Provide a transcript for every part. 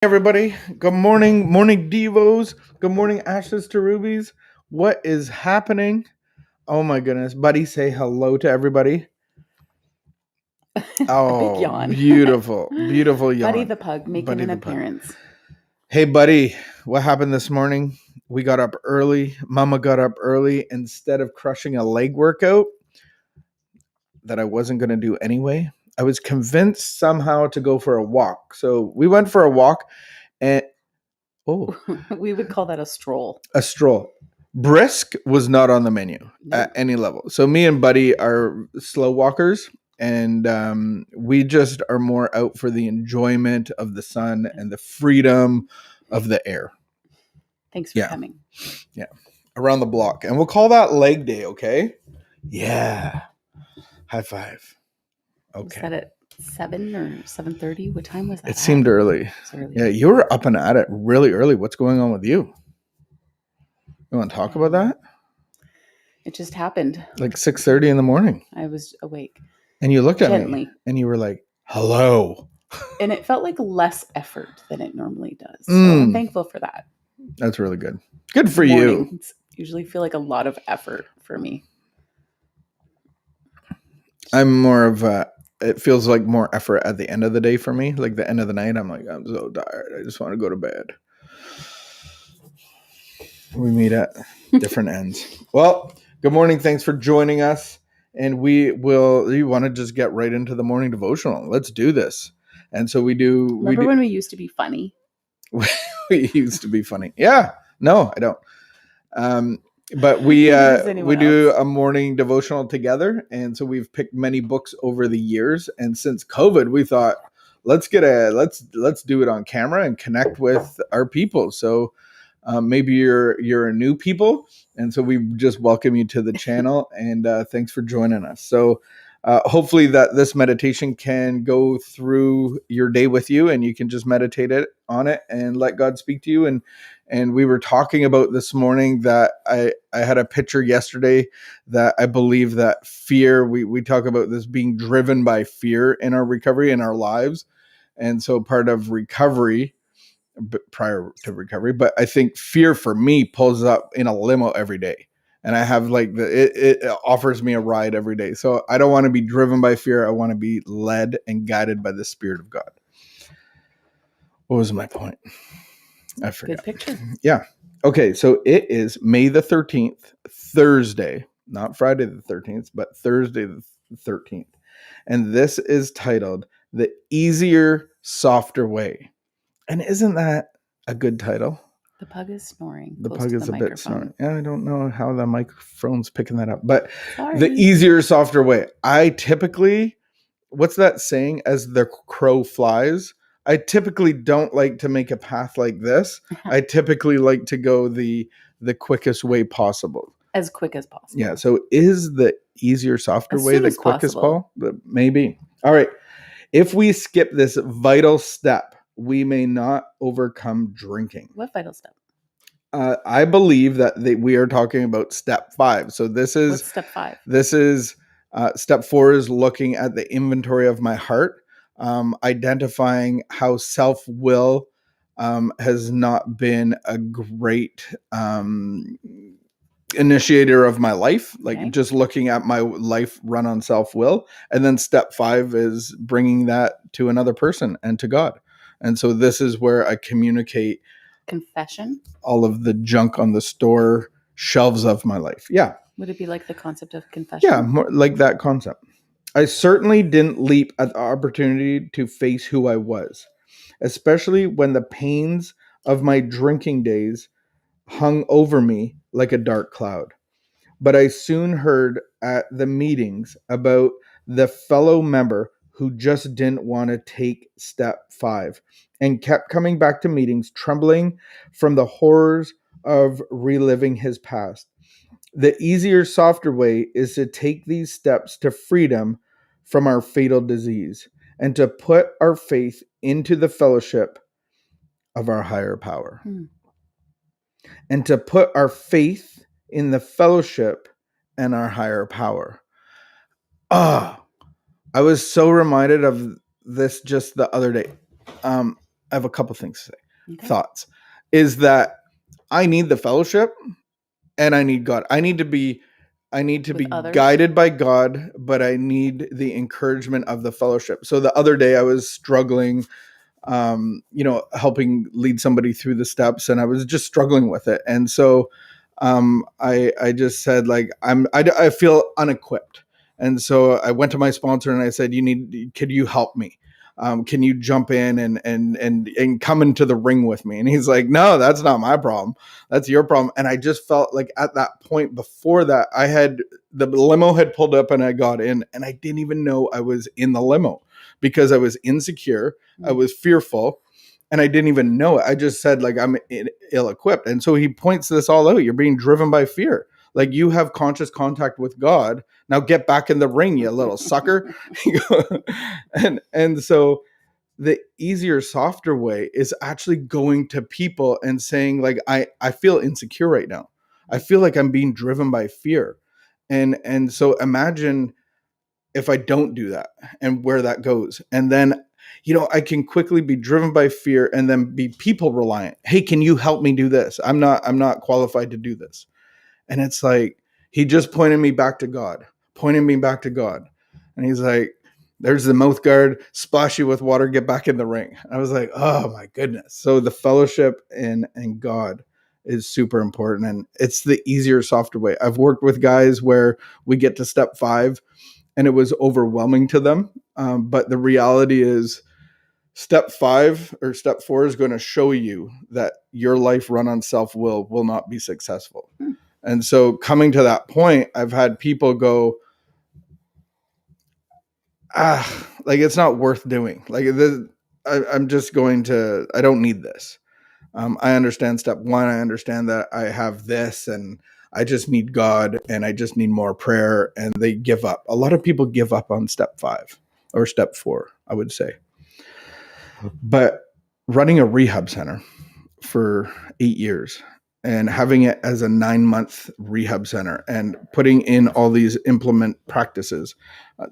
Everybody, good morning Devos, good morning Ashes to Rubies. What is happening? Oh my goodness, buddy, say hello to everybody. A big Oh, yawn. beautiful yawn. Buddy the pug making Buddy an the pug. appearance. Hey buddy, what happened this morning? We got up early. Mama got up early. Instead of crushing a leg workout that I wasn't going to do anyway, I was convinced somehow to go for a walk. So we went for a walk and We would call that a stroll. a stroll. Brisk was not on the menu at any level. So me and Buddy are slow walkers, and we just are more out for the enjoyment of the sun and the freedom of the air. Thanks for coming. Yeah, around the block, and we'll call that leg day. Okay. Yeah. High five. Okay. Was that at 7 or 7:30? What time was that? It seemed early. Yeah, you were up and at it really early. What's going on with you? You want to talk about that? It just happened. Like 6:30 in the morning. I was awake. And you looked at Gently. me and you were like, hello. And it felt like less effort than it normally does. So I'm thankful for that. That's really good. Good for you. Usually feel like a lot of effort for me. I'm more of it feels like more effort at the end of the day for me. Like the end of the night, I'm like, I'm so tired. I just want to go to bed. We meet at different ends. Well, good morning. Thanks for joining us. And you want to just get right into the morning devotional. Let's do this. And so we do. Remember when we used to be funny? We used to be funny. Yeah. No, I don't. But we do a morning devotional together. And so we've picked many books over the years. And since COVID, we thought, let's do it on camera and connect with our people. So maybe you're a new people, and so we just welcome you to the channel, and thanks for joining us. So hopefully that this meditation can go through your day with you, and you can just meditate on it and let God speak to you. And we were talking about this morning that I had a picture yesterday that I believe that fear, we talk about this being driven by fear in our recovery, in our lives. And so part of recovery, prior to recovery, but I think fear for me pulls up in a limo every day, and I have like it offers me a ride every day. So I don't want to be driven by fear. I want to be led and guided by the Spirit of God. What was my point? I forgot. Good picture. Yeah. Okay. So it is May the 13th, Thursday, not Friday the 13th, but Thursday the 13th. And this is titled The Easier, Softer Way. And isn't that a good title? The pug is snoring. The pug is a bit snoring. Yeah, I don't know how the microphone's picking that up, but sorry. The easier, softer way. I typically, what's that saying? As the crow flies. I typically don't like to make a path like this. I typically like to go the quickest way possible. As quick as possible. Yeah. So is the easier, softer way the quickest, Paul? Maybe. All right. If we skip this vital step, we may not overcome drinking. What vital step? I believe that we are talking about step 5. So this is What's step 5. This is step 4 is looking at the inventory of my heart, identifying how self-will has not been a great initiator of my life, just looking at my life run on self-will. And then step 5 is bringing that to another person and to God. And so this is where I communicate confession, all of the junk on the store shelves of my life. Yeah. Would it be like the concept of confession? Yeah, more like that concept. I certainly didn't leap at the opportunity to face who I was, especially when the pains of my drinking days hung over me like a dark cloud. But I soon heard at the meetings about the fellow member who just didn't want to take step 5 and kept coming back to meetings, trembling from the horrors of reliving his past. The easier, softer way is to take these steps to freedom from our fatal disease and to put our faith into the fellowship of our higher power. And to put our faith in the fellowship and our higher power. I was so reminded of this just the other day. I have a couple things to say. Okay. Thoughts is that I need the fellowship and I need God. I need to be With others. guided by God, but I need the encouragement of the fellowship. So the other day I was struggling, helping lead somebody through the steps, and I was just struggling with it. And so I just said, like, I feel unequipped. And so I went to my sponsor and I said, could you help me? Can you jump in and come into the ring with me? And he's like, no, that's not my problem. That's your problem. And I just felt like at that point before that, the limo had pulled up and I got in and I didn't even know I was in the limo because I was insecure. I was fearful. And I didn't even know it. I just said, like, I'm ill-equipped. And so he points this all out. You're being driven by fear. Like, you have conscious contact with God. Now get back in the ring, you little sucker. and so the easier, softer way is actually going to people and saying, like, I feel insecure right now. I feel like I'm being driven by fear. And so imagine if I don't do that and where that goes. And then, I can quickly be driven by fear and then be people reliant. Hey, can you help me do this? I'm not qualified to do this. And it's like, he just pointed me back to God. And he's like, there's the mouth guard, splash you with water, get back in the ring. I was like, oh my goodness. So the fellowship and God is super important. And it's the easier, softer way. I've worked with guys where we get to step 5 and it was overwhelming to them. But the reality is step 5 or step 4 is going to show you that your life run on self-will will not be successful. And so coming to that point, I've had people go, like, it's not worth doing. Like, I'm just I don't need this. I understand step 1. I understand that I have this and I just need God and I just need more prayer, and they give up. A lot of people give up on step 5 or step 4, I would say. But running a rehab center for 8 years and having it as a 9-month rehab center and putting in all these implement practices,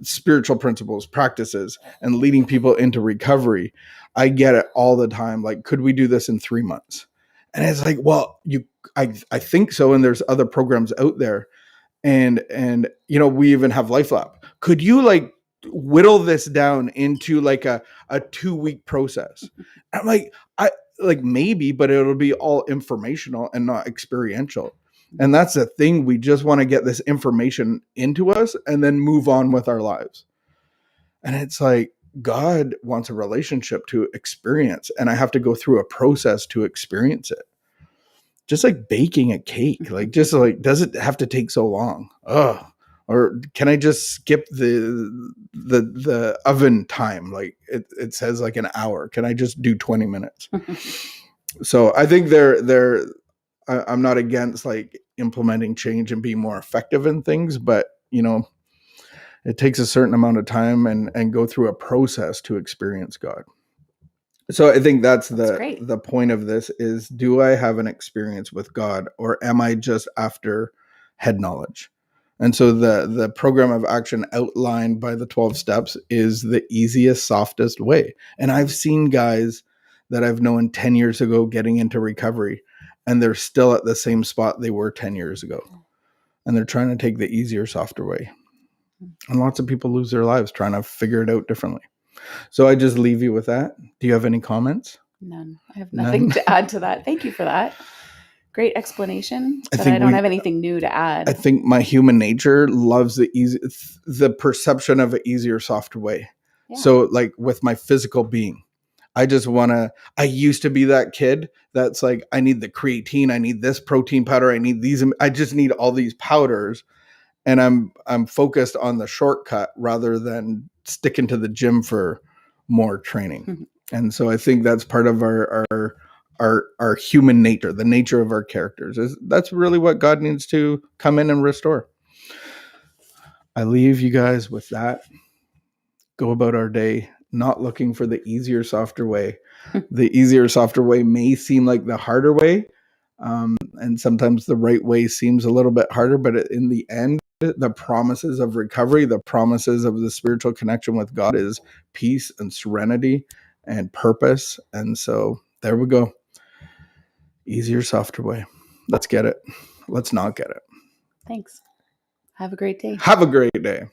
spiritual principles, practices, and leading people into recovery, I get it all the time. Like, could we do this in 3 months? And it's like, well, I think so. And there's other programs out there. And we even have LifeLab. Could you, like, whittle this down into like a 2-week process? I'm like, maybe, but it'll be all informational and not experiential. And that's the thing. We just want to get this information into us and then move on with our lives. And it's like, God wants a relationship to experience, and I have to go through a process to experience it. Just like baking a cake, like, just like, does it have to take so long? Ugh. Or can I just skip the oven time? Like, it says like an hour. Can I just do 20 minutes? So I think I'm not against, like, implementing change and being more effective in things, but it takes a certain amount of time and go through a process to experience God. So I think that's great. The point of this is, do I have an experience with God, or am I just after head knowledge? And so the program of action outlined by the 12 steps is the easiest, softest way. And I've seen guys that I've known 10 years ago getting into recovery, and they're still at the same spot they were 10 years ago. And they're trying to take the easier, softer way. And lots of people lose their lives trying to figure it out differently. So I just leave you with that. Do you have any comments? None. I have nothing to add to that. Thank you for that. Great explanation. But I don't have anything new to add. I think my human nature loves the perception of an easier, softer way. Yeah. So, like, with my physical being, I used to be that kid that's like, I need the creatine, I need this protein powder, I just need all these powders. And I'm focused on the shortcut rather than sticking to the gym for more training. Mm-hmm. And so I think that's part of our human nature, the nature of our characters. That's really what God needs to come in and restore. I leave you guys with that. Go about our day, not looking for the easier, softer way. The easier, softer way may seem like the harder way. And sometimes the right way seems a little bit harder, but in the end, the promises of recovery, the promises of the spiritual connection with God is peace and serenity and purpose. And so there we go. Easier, softer way. Let's get it. Let's not get it. Thanks. Have a great day. Have a great day.